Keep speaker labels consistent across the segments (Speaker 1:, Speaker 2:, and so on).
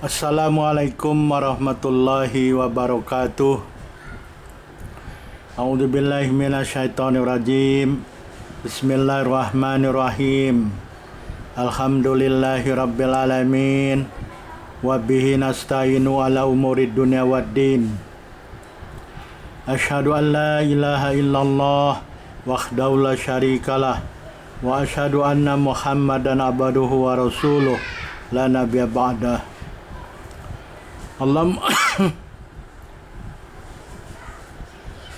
Speaker 1: Assalamualaikum warahmatullahi wabarakatuh. A'udzubillahi minasyaitonirrajim. Bismillahirrahmanirrahim. Alhamdulillahi rabbil alamin. Wa bihi nasta'inu ala umurid dunya waddin. Asyhadu an la ilaha illallah wahdahu la syarikalah wa asyhadu anna Muhammadan abduhu wa rasuluh la nabiyya ba'dah.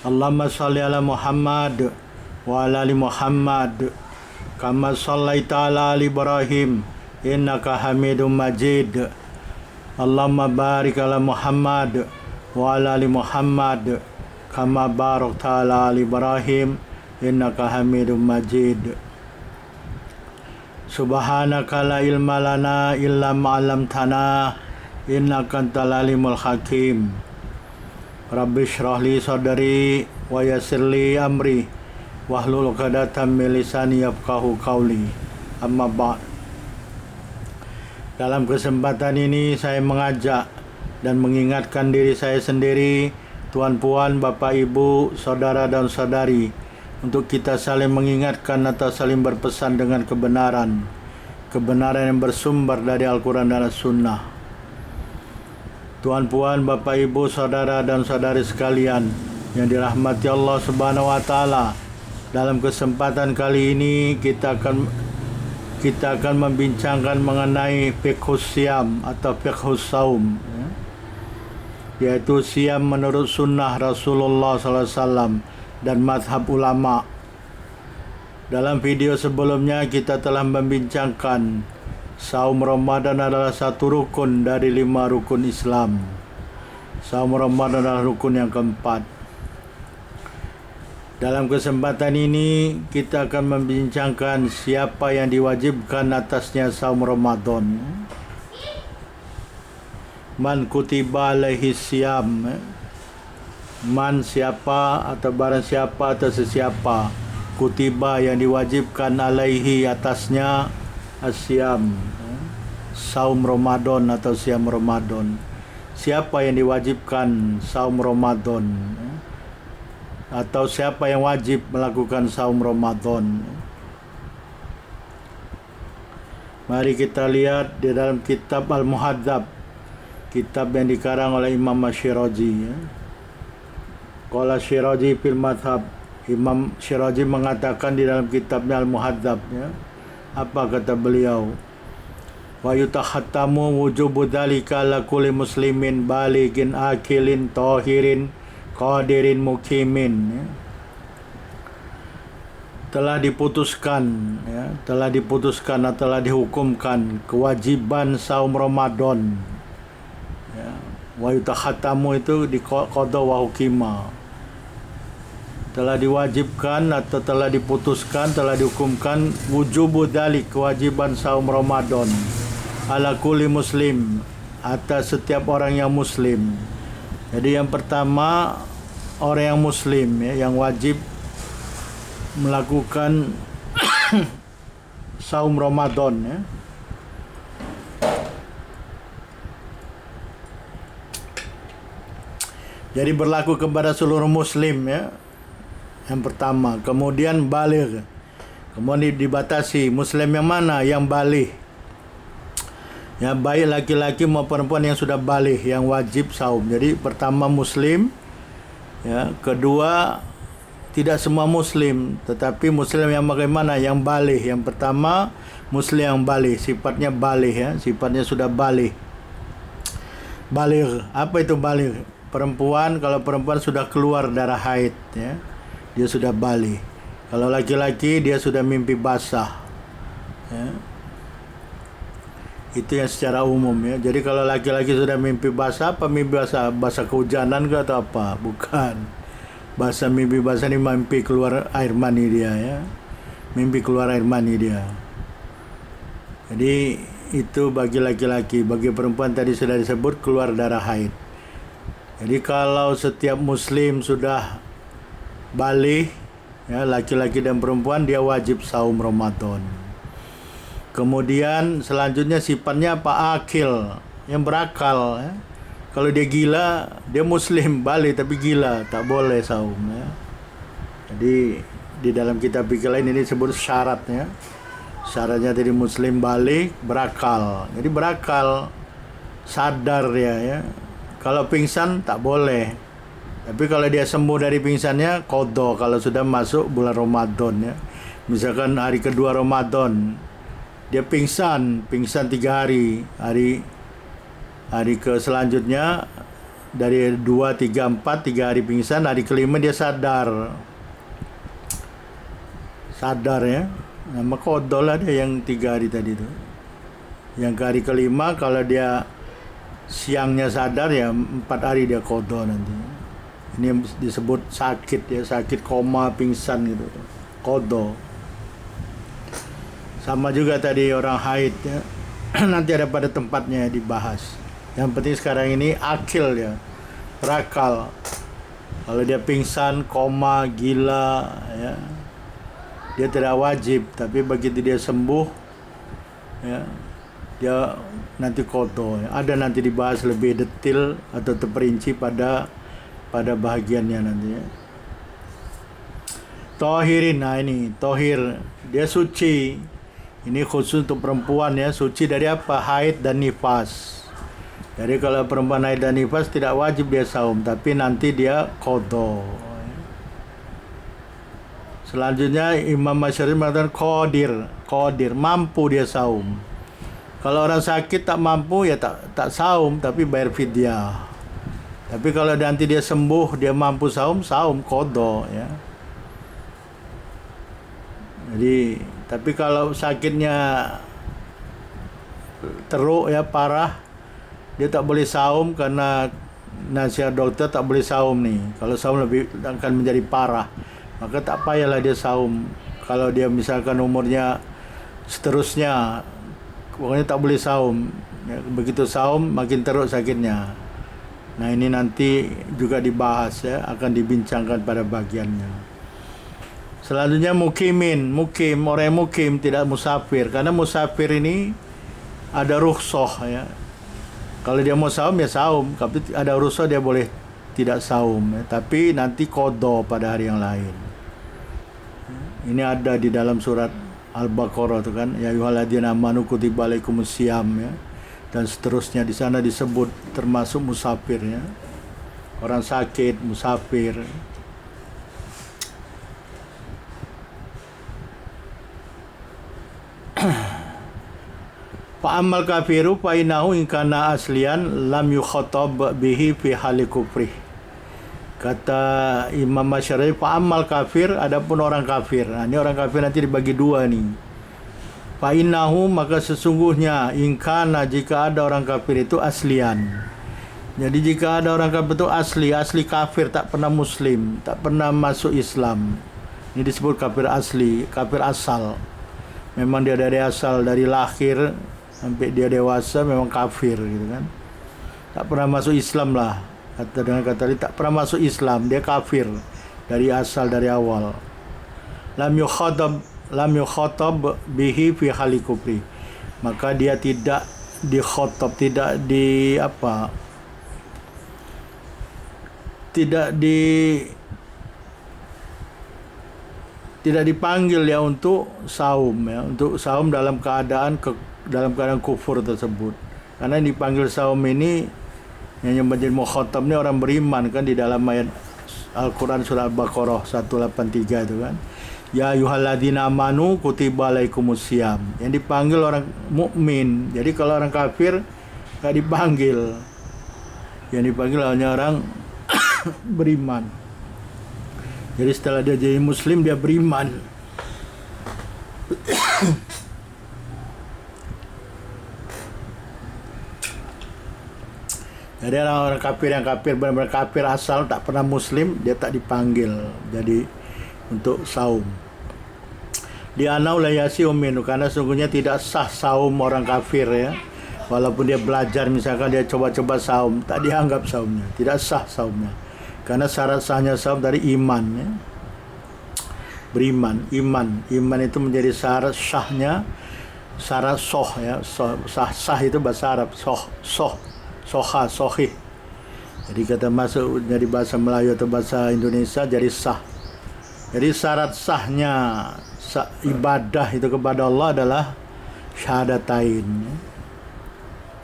Speaker 1: Allahumma salli ala Muhammad wa ala ali Muhammad kama sallaita ala ali Ibrahim innaka Hamidum Majid. Allahumma barik ala Muhammad wa ala ali Muhammad kama barakta ala ali Ibrahim innaka Hamidum Majid. Subhanaka la ilma lana illa ma 'allamtana innaka antal alimul hakim. Rabbi shrah li sadri wa yassir li amri wahlul 'uqdatam min lisani yafqahu qawli. Amma ba'd. Dalam kesempatan ini saya mengajak dan mengingatkan diri saya sendiri, tuan puan, bapak ibu, saudara dan saudari, untuk kita saling mengingatkan atau saling berpesan dengan kebenaran yang bersumber dari Al-Quran dan As-Sunnah. Tuan puan, bapak ibu, saudara dan saudari sekalian yang dirahmati Allah Subhanahu wa taala, dalam kesempatan kali ini kita akan membincangkan mengenai fiqhus siam atau fiqhus saum, yaitu siam menurut sunnah Rasulullah SAW dan madhab ulama. Dalam video sebelumnya kita telah membincangkan saum Ramadan adalah satu rukun dari 5 rukun Islam. Saum Ramadan adalah rukun yang keempat. Dalam kesempatan ini kita akan membincangkan siapa yang diwajibkan atasnya saum Ramadan. Man kutiba alaihi siyam. Man siapa atau barang siapa atau sesiapa, kutiba yang diwajibkan alaihi atasnya asyam, saum Ramadan atau siam Ramadan. Siapa yang diwajibkan saum Ramadan, atau siapa yang wajib melakukan saum Ramadan? Mari kita lihat di dalam kitab Al-Muhadzab, kitab yang dikarang oleh Imam Syirazi. Qala Syirazi fil madhab. Imam Syirazi mengatakan di dalam kitabnya Al-Muhadzab, apa kata beliau? Wa yutahattamu wujubu dzalika ala kulli muslimin balighin akilin tahirin qadirin muqimin. Telah diputuskan atau telah dihukumkan kewajiban saum Ramadan. Wa yutahattamu itu di qada wa hukima. Telah diwajibkan atau telah diputuskan, telah dihukumkan wujubu dzalik, kewajiban saum Ramadan ala kulli muslim, atas setiap orang yang muslim. Jadi yang pertama, orang yang muslim yang wajib melakukan saum Ramadan. Jadi berlaku kepada seluruh muslim yang pertama. Kemudian baligh. Kemudian dibatasi muslim yang mana? Yang baligh. Ya, baik laki-laki maupun perempuan yang sudah baligh yang wajib saum. Jadi pertama muslim, kedua tidak semua muslim, tetapi muslim yang bagaimana? Yang baligh. Yang pertama muslim yang baligh, sifatnya baligh, sifatnya sudah baligh. Baligh, apa itu baligh? Perempuan, kalau perempuan sudah keluar darah haid, dia sudah baligh. Kalau laki-laki dia sudah mimpi basah. Itu yang secara umum. Jadi kalau laki-laki sudah mimpi basah, apa mimpi basah? Basah kehujanan ke atau apa? Bukan. Basah, mimpi basah ini mimpi keluar air mani dia. Mimpi keluar air mani dia. Jadi itu bagi laki-laki. Bagi perempuan tadi sudah disebut keluar darah haid. Jadi kalau setiap muslim sudah baligh, laki-laki dan perempuan, dia wajib saum Ramadan. Kemudian selanjutnya sifatnya apa? Akil. yang berakal ya. Kalau dia gila, dia muslim balik tapi gila, tak boleh saum ya. Jadi di dalam kitab fikih lain ini disebut syaratnya. Syaratnya tadi muslim balik berakal. Jadi berakal, sadar dia ya. Kalau pingsan tak boleh. Tapi kalau dia sembuh dari pingsannya qadha kalau sudah masuk bulan Ramadan ya. Misalkan hari kedua Ramadan dia pingsan 3 hari. Hari ke selanjutnya dari 2, 3, 4 3 hari pingsan, hari kelima dia sadar ya. Nama qadha lah dia yang 3 hari tadi tu. Yang ke hari kelima kalau dia siangnya sadar ya 4 hari dia qadha nanti. Ini disebut sakit ya, sakit koma pingsan gitu. Qadha. Sama juga tadi orang haid ya. Nanti ada pada tempatnya dibahas. Yang penting sekarang ini akil ya, berakal. Kalau dia pingsan, koma, gila ya, dia tidak wajib. Tapi begitu dia sembuh ya, dia nanti qadha ya. Ada nanti dibahas lebih detail atau terperinci pada bahagiannya nanti ya. Tahirin, nah ini tahir, dia suci. Ini khusus untuk perempuan ya, suci dari apa? Haid dan nifas. Jadi kalau perempuan haid dan nifas tidak wajib dia saum, tapi nanti dia qadha. Selanjutnya Imam Masyari mengatakan qadir, mampu dia saum. Kalau orang sakit tak mampu ya tak saum, tapi bayar fidyah. Tapi kalau nanti dia sembuh, dia mampu saum qadha ya. Jadi tapi kalau sakitnya teruk ya, parah, dia tak boleh saum karena nasihat dokter tak boleh saum nih. Kalau saum lebih akan menjadi parah, maka tak payahlah dia saum. Kalau dia misalkan umurnya seterusnya, pokoknya tak boleh saum ya, begitu saum makin teruk sakitnya. Nah ini nanti juga dibahas ya, akan dibincangkan pada bagiannya. Selanjutnya mukim, orang yang mukim tidak musafir, karena musafir ini ada rukhsah ya. Kalau dia mau saum ya saum, tapi ada rukhsah dia boleh tidak saum ya. Tapi nanti qadha pada hari yang lain. Ini ada di dalam surat Al-Baqarah tu kan, ya ayyuhalladzina amanu kutiba alaikumusiyam ya. Dan seterusnya di sana disebut termasuk musafir ya. Orang sakit, musafir. Fa amal kafiru fa innahu in kana aslian lam yukhatab bihi fi hali kufri. Kata Imam Masyari, fa amal kafir, adapun orang kafir. Nah, ini orang kafir nanti dibagi dua nih. Fa innahu, maka sesungguhnya, in kana, jika ada orang kafir itu aslian. Jadi jika ada orang kafir itu asli kafir, tak pernah muslim, tak pernah masuk Islam. Ini disebut kafir asli, kafir asal. Memang dia dari asal, dari lahir sampai dia dewasa memang kafir gitu kan. Tak pernah masuk Islam lah. Dengan kata dia tak pernah masuk Islam, dia kafir dari asal, dari awal. Lam yukhatab bihi fi hali kufri. Maka dia tidak dikhatab, tidak dipanggil ya untuk saum ya, untuk saum dalam keadaan kufur tersebut. Karena yang dipanggil saum ini yang menjadi mukhatab ini orang beriman kan, di dalam ayat Al-Quran surah Al-Baqarah 183 itu kan. Ya ayyuhalladzina amanu kutiba alaikumusiyam. Yang dipanggil orang mukmin. Jadi kalau orang kafir enggak dipanggil. Yang dipanggil hanya orang beriman. Jadi setelah dia jadi muslim, dia beriman. Jadi orang kafir yang benar-benar kafir asal, tak pernah muslim, dia tak dipanggil jadi untuk saum. Di anau la yasi uminu, karena sungguhnya tidak sah saum orang kafir ya. Walaupun dia belajar, misalkan dia coba-coba saum, tak dianggap saumnya, tidak sah saumnya. Karena syarat sahnya saum dari iman ya. Beriman, iman itu menjadi syarat sahnya syarat soh ya, sah itu bahasa Arab, soha, sohih. Jadi kata masuk jadi bahasa Melayu atau bahasa Indonesia jadi sah. Jadi syarat sahnya ibadah itu kepada Allah adalah syahadatain.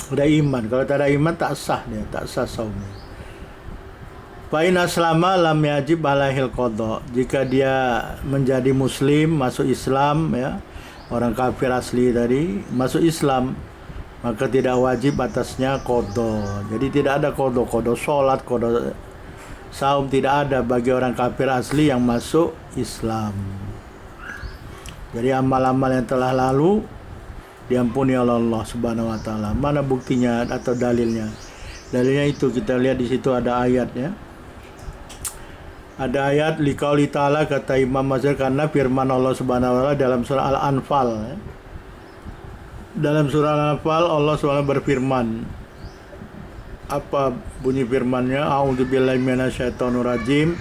Speaker 1: Udah iman, kalau tak ada iman tak sah dia, tak sah saumnya. Fa'in aslama lam yajib alaihil qadha. Jika dia menjadi muslim, masuk Islam ya, orang kafir asli tadi masuk Islam, maka tidak wajib atasnya qadha. Jadi tidak ada qadha salat, qadha saum, tidak ada bagi orang kafir asli yang masuk Islam. Jadi amal-amal yang telah lalu diampuni oleh Allah Subhanahu wa taala. Mana buktinya atau dalilnya? Dalilnya itu kita lihat di situ ada ayatnya. Ada ayat liqauli ta'ala, kata Imam Mazhar, karena firman Allah Subhanahu wa taala dalam surah Al-Anfal ya. Dalam surah Al-Anfal Allah SWT berfirman. Apa bunyi firman-Nya? A'udzubillahi minasyaitonir rajim.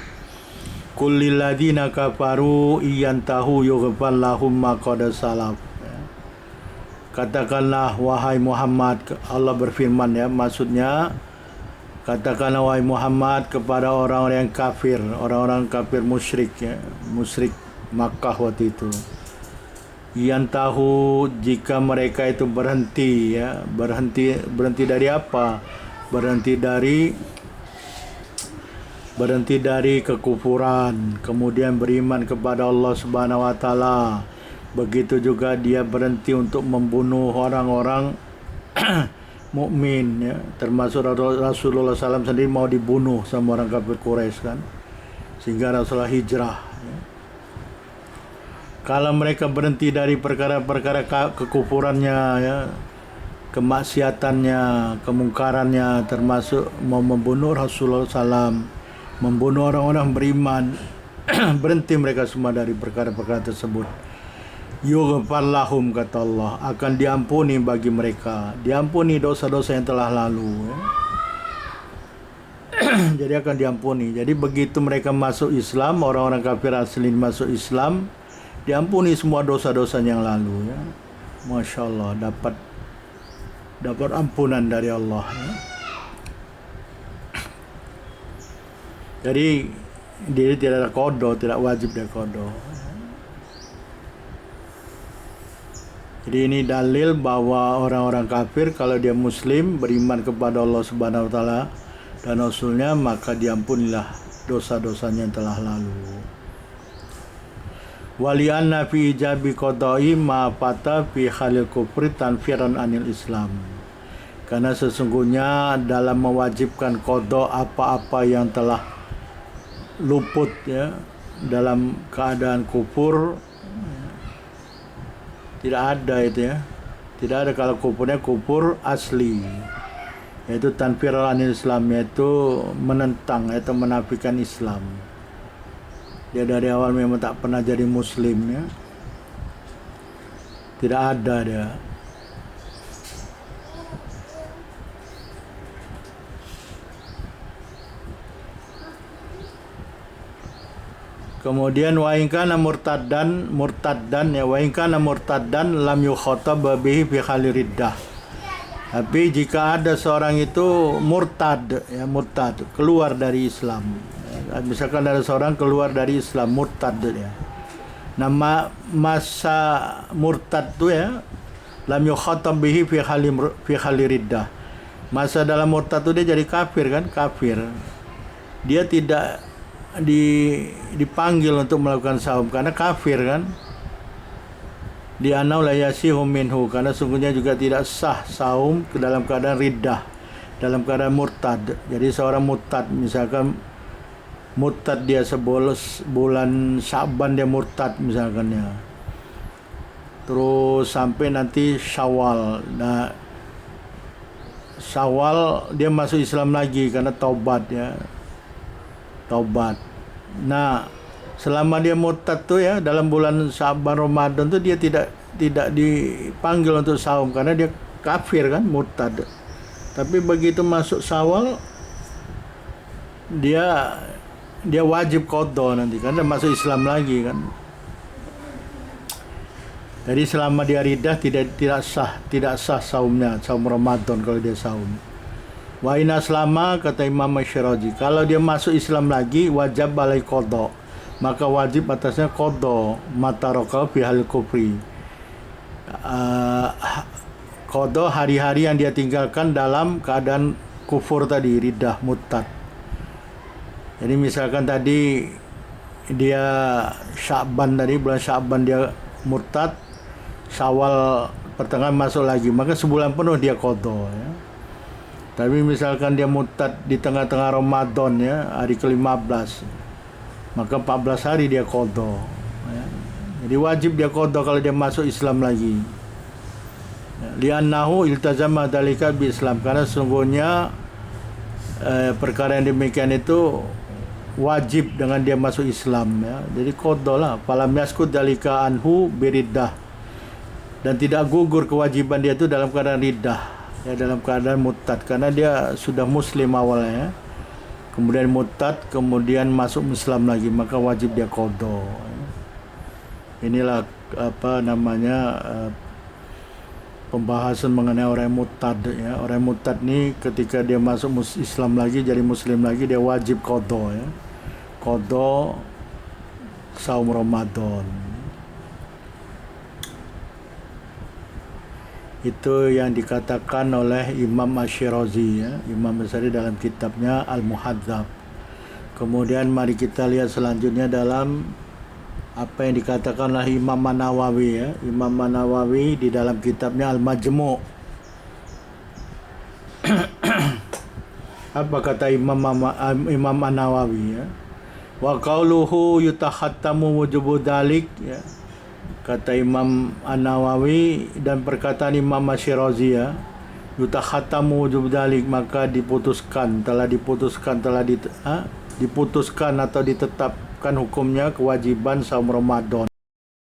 Speaker 1: Qul lil ladzina kafaru iyantahu yughfar lahum ma qad salaf. Katakanlah wahai Muhammad, Allah berfirman ya, maksudnya katakanlah wahai Muhammad kepada orang-orang yang kafir, orang-orang kafir musyrik ya, musyrik Makkah waktu itu. Iyantahu, jika mereka itu berhenti ya, berhenti dari apa? Berhenti dari kekufuran, kemudian beriman kepada Allah Subhanahu wa taala. Begitu juga dia berhenti untuk membunuh orang-orang mukmin ya, termasuk Rasulullah SAW sendiri mau dibunuh sama orang kafir Quraisy kan, sehingga Rasulullah hijrah ya. Kalau mereka berhenti dari perkara-perkara kekufurannya ya, kemaksiatannya, kemungkarannya, termasuk mau membunuh Rasulullah SAW, membunuh orang-orang beriman, berhenti mereka semua dari perkara-perkara tersebut, yughfar lahum, kata Allah, akan diampuni bagi mereka, diampuni dosa-dosa yang telah lalu ya. Jadi akan diampuni. Jadi begitu mereka masuk Islam, orang-orang kafir asli masuk Islam, diampuni semua dosa-dosanya yang lalu ya. Masya Allah, dapat ampunan dari Allah ya. Jadi dia tidak ada qadha, tidak wajib dia qadha. Jadi ini dalil bahwa orang-orang kafir kalau dia muslim, beriman kepada Allah Subhanahu wa taala dan Rasulnya, maka diampunilah dosa-dosanya yang telah lalu. Walianna fi ijabi qada'i ma fata fi halil kufri tanfiran anil Islam. Karena sesungguhnya dalam mewajibkan qada apa-apa yang telah luput ya dalam keadaan kufur, tidak ada itu ya. Tidak ada kalau kufurnya kufur asli, yaitu tanfir anil Islam, yaitu menentang atau menafikan Islam. Dia dari awal memang tak pernah jadi muslim ya. Tidak ada dia. Kemudian wa in kana murtaddan ya, wa in kana murtaddan lam yukhatab bihi fi hali riddah. Tapi jika ada seorang itu murtad ya, murtad keluar dari Islam. Misalkan ada seorang keluar dari Islam, murtad ya. Nama masa murtad itu ya, lam yukhatab bihi fi hali riddah. Masa dalam murtad itu dia jadi kafir kan, kafir. Dia tidak dipanggil untuk melakukan saum karena kafir kan. Di anau la yasihu minhu, karena sungguhnya juga tidak sah saum ke dalam keadaan riddah, dalam keadaan murtad. Jadi seorang murtad, misalkan murtad dia bulan Sya'ban dia murtad misalkan ya, terus sampai nanti Syawal. Nah Syawal dia masuk Islam lagi karena taubat ya, taubat. Nah, selama dia murtad tuh ya, dalam bulan Sya'ban Ramadan tuh dia tidak dipanggil untuk saum karena dia kafir kan, murtad. Tapi begitu masuk Syawal dia wajib qadha nanti karena masuk Islam lagi kan. Jadi selama dia riddah tidak sah saumnya, saum Ramadan kalau dia saum. Wa in aslama, kata Imam Syirazi, kalau dia masuk Islam lagi wajib alai qada, maka wajib atasnya qada mataraka fi hal kufri. Qada hari-hari yang dia tinggalkan dalam keadaan kufur tadi, riddah, murtad. Jadi misalkan tadi dia Sya'ban tadi, bulan Sya'ban dia murtad, Syawal pertengahan masuk lagi, maka sebulan penuh dia qada ya. Tapi misalkan dia murtad di tengah-tengah Ramadan ya, hari ke-15, maka 14 hari dia qada ya. Jadi wajib dia qada kalau dia masuk Islam lagi. Li'annahu iltazama dzalika bi Islam, karena sungguhnya perkara yang demikian itu wajib dengan dia masuk Islam ya. Jadi qada lah, falam yaskut dzalika anhu biriddah, dan tidak gugur kewajiban dia itu dalam keadaan riddah ya, dalam keadaan murtad, karena dia sudah muslim awalnya ya. Kemudian murtad, kemudian masuk Islam lagi, maka wajib dia qada. Inilah apa namanya pembahasan mengenai orang yang murtad ya. Orang yang murtad ni ketika dia masuk Islam lagi, jadi muslim lagi, dia wajib qada ya. Qada saum Ramadan. Itu yang dikatakan oleh Imam Asy-Syirazi ya, Imam Asy'ari dalam kitabnya Al-Muhadzab. Kemudian mari kita lihat selanjutnya dalam apa yang dikatakan oleh Imam An-Nawawi ya. Imam An-Nawawi di dalam kitabnya Al-Majmu'. Apa kata Imam An-Nawawi ya? Wa qauluhu yutakhattamu wujubu dzalik ya. Kata Imam An-Nawawi dan perkataan Imam Asy-Syirazi ya, yutakhattamu wujub dzalik, maka diputuskan atau ditetapkan hukumnya kewajiban saum Ramadan